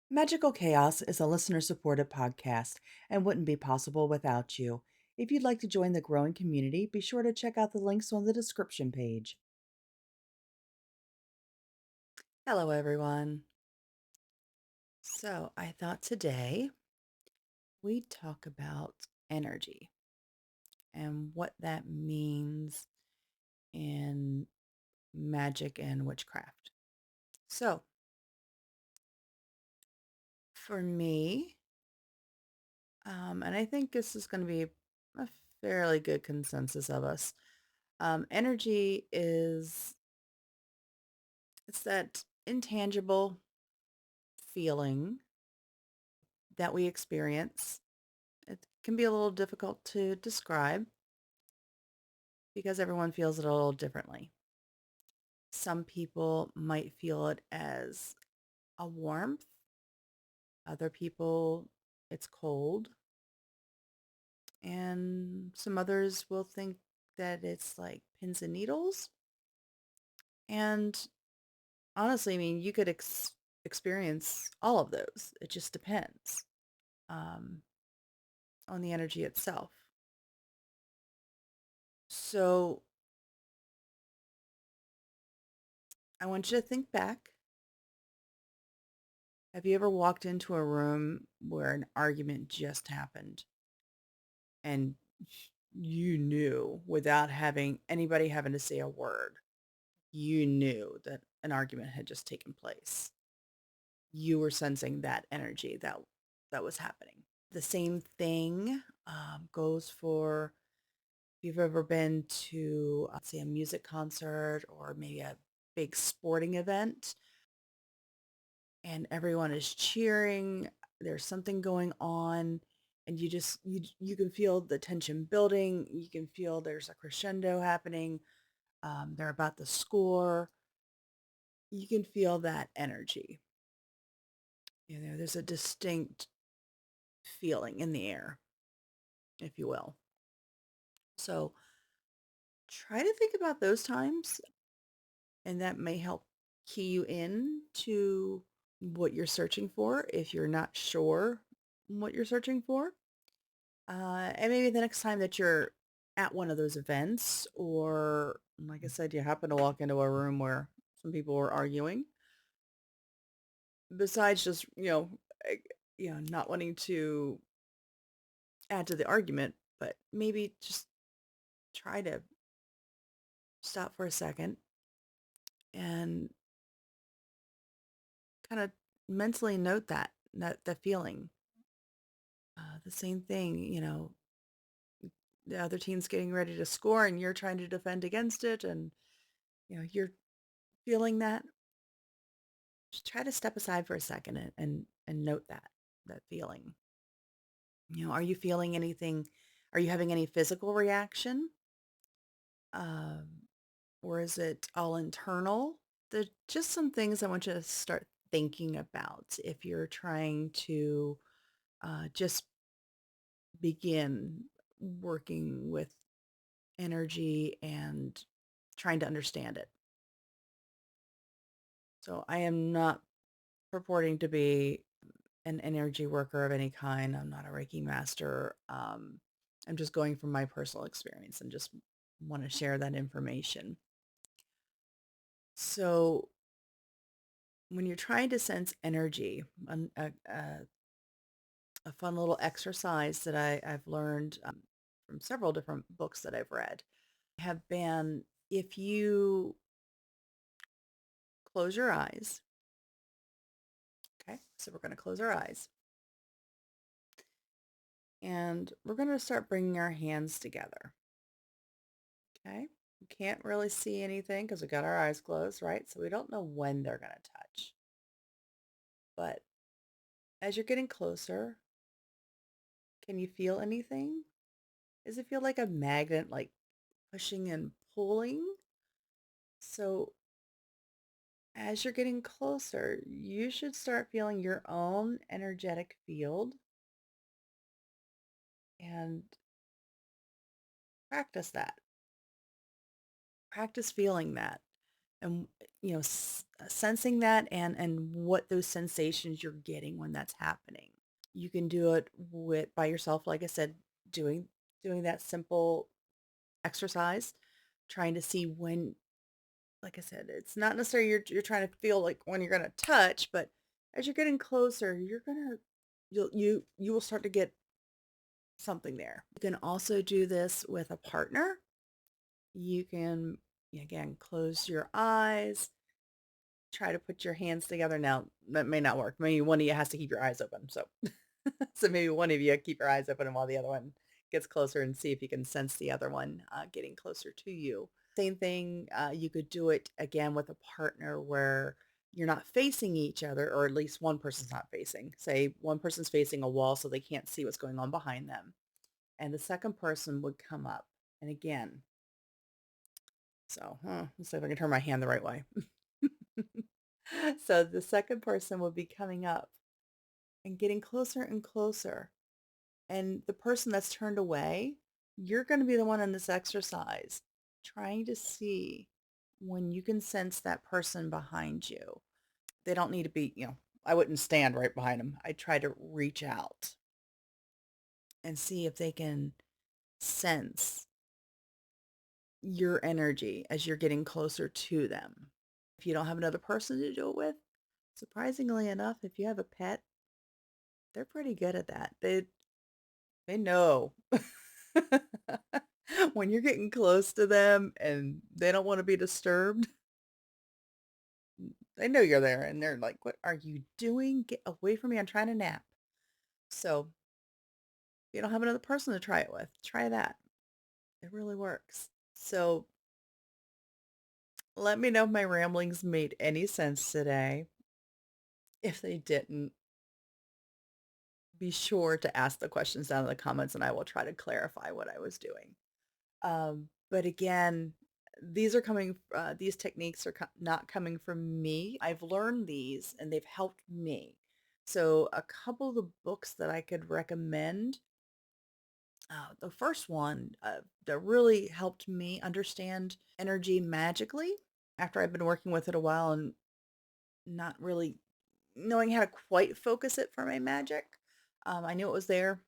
Magical Chaos is a listener supported podcast and wouldn't be possible without you. If you'd like to join the growing community, be sure to check out the links on the description page. Hello, everyone. So, I thought today we'd talk about energy and what that means in magic and witchcraft. So, for me, and I think this is going to be a fairly good consensus of us. Energy is it's that intangible feeling that we experience. It can be a little difficult to describe because everyone feels it a little differently. Some people might feel it as a warmth, other people it's cold, and some others will think that it's like pins and needles. And honestly, I mean, you could experience all of those. It just depends um, on the energy itself. So I want you to think back. Have you ever walked into a room where an argument just happened and you knew without having anybody having to say a word, you knew that an argument had just taken place? You were sensing that energy that was happening. The same thing goes for if you've ever been to, let's say, a music concert or maybe a big sporting event and everyone is cheering, there's something going on, and you can feel the tension building, you can feel there's a crescendo happening, they're about to score, you can feel that energy. There's a distinct feeling in the air, if you will. So try to think about those times, and that may help key you in to what you're searching for if you're not sure what you're searching for. And maybe the next time that you're at one of those events, or like I said, you happen to walk into a room where some people were arguing, besides just, not wanting to add to the argument, but maybe just try to stop for a second and kind of mentally note that feeling. The same thing, the other team's getting ready to score and you're trying to defend against it, and you're feeling that. Just try to step aside for a second and note that feeling. Are you feeling anything? Are you having any physical reaction? Um, or is it all internal? There's just some things I want you to start thinking about if you're trying to just begin working with energy and trying to understand it. So I am not purporting to be an energy worker of any kind. I'm not a Reiki master. I'm just going from my personal experience and just want to share that information. So when you're trying to sense energy, a fun little exercise that I've learned from several different books that I've read have been, if you close your eyes. Okay, so we're going to close our eyes and we're going to start bringing our hands together. Okay, we can't really see anything because we got our eyes closed, right? So we don't know when they're going to touch. But as you're getting closer, can you feel anything? Does it feel like a magnet, like pushing and pulling? So as you're getting closer, you should start feeling your own energetic field and practice that. Practice feeling that. and, sensing that and what those sensations you're getting when that's happening. You can do it by yourself, like I said, doing doing that simple exercise, trying to see when, like I said, it's not necessarily you're trying to feel like when you're gonna touch, but as you're getting closer, you will start to get something there. You can also do this with a partner. You can, again, close your eyes, try to put your hands together. Now, that may not work. Maybe one of you has to keep your eyes open. So, so maybe one of you keep your eyes open and while the other one gets closer, and see if you can sense the other one getting closer to you. Same thing, you could do it again with a partner where you're not facing each other, or at least one person's not facing. Say one person's facing a wall so they can't see what's going on behind them. And the second person would come up. And again, so let's see if I can turn my hand the right way. So the second person would be coming up and getting closer and closer. And the person that's turned away, you're going to be the one in this exercise trying to see when you can sense that person behind you. They don't need to be, I wouldn't stand right behind them. I try to reach out and see if they can sense your energy as you're getting closer to them. If you don't have another person to do it with, surprisingly enough, if you have a pet, they're pretty good at that. They know when you're getting close to them and they don't want to be disturbed. They know you're there and they're like, "What are you doing? Get away from me. I'm trying to nap." So, if you don't have another person to try it with, try that. It really works. So, let me know if my ramblings made any sense today. If they didn't, be sure to ask the questions down in the comments and I will try to clarify what I was doing. But again, these techniques are not coming from me. I've learned these and they've helped me. So a couple of the books that I could recommend, the first one that really helped me understand energy magically after I've been working with it a while and not really knowing how to quite focus it for my magic. I knew it was there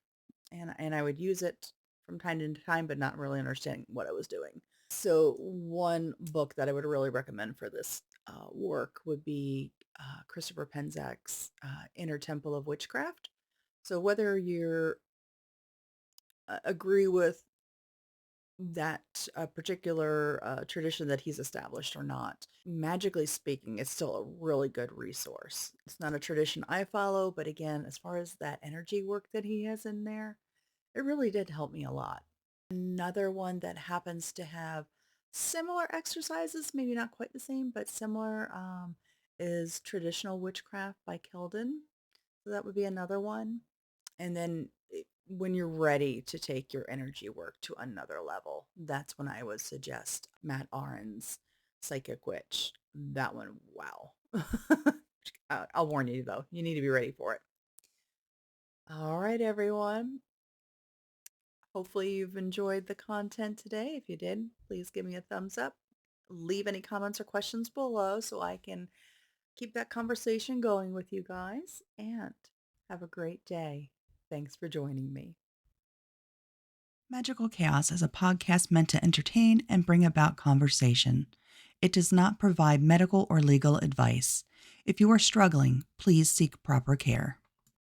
and I would use it from time to time, but not really understanding what I was doing. So one book that I would really recommend for this work would be Christopher Penzak's Inner Temple of Witchcraft. So whether you agree with that particular tradition that he's established or not, magically speaking, it's still a really good resource. It's not a tradition I follow, but again, as far as that energy work that he has in there, it really did help me a lot. Another one that happens to have similar exercises, maybe not quite the same, but similar, is Traditional Witchcraft by Keldon. So that would be another one. And then when you're ready to take your energy work to another level, that's when I would suggest Matt Aron's Psychic Witch. That one, wow. I'll warn you though, you need to be ready for it. All right, everyone. Hopefully you've enjoyed the content today. If you did, please give me a thumbs up. Leave any comments or questions below so I can keep that conversation going with you guys. And have a great day. Thanks for joining me. Magical Chaos is a podcast meant to entertain and bring about conversation. It does not provide medical or legal advice. If you are struggling, please seek proper care.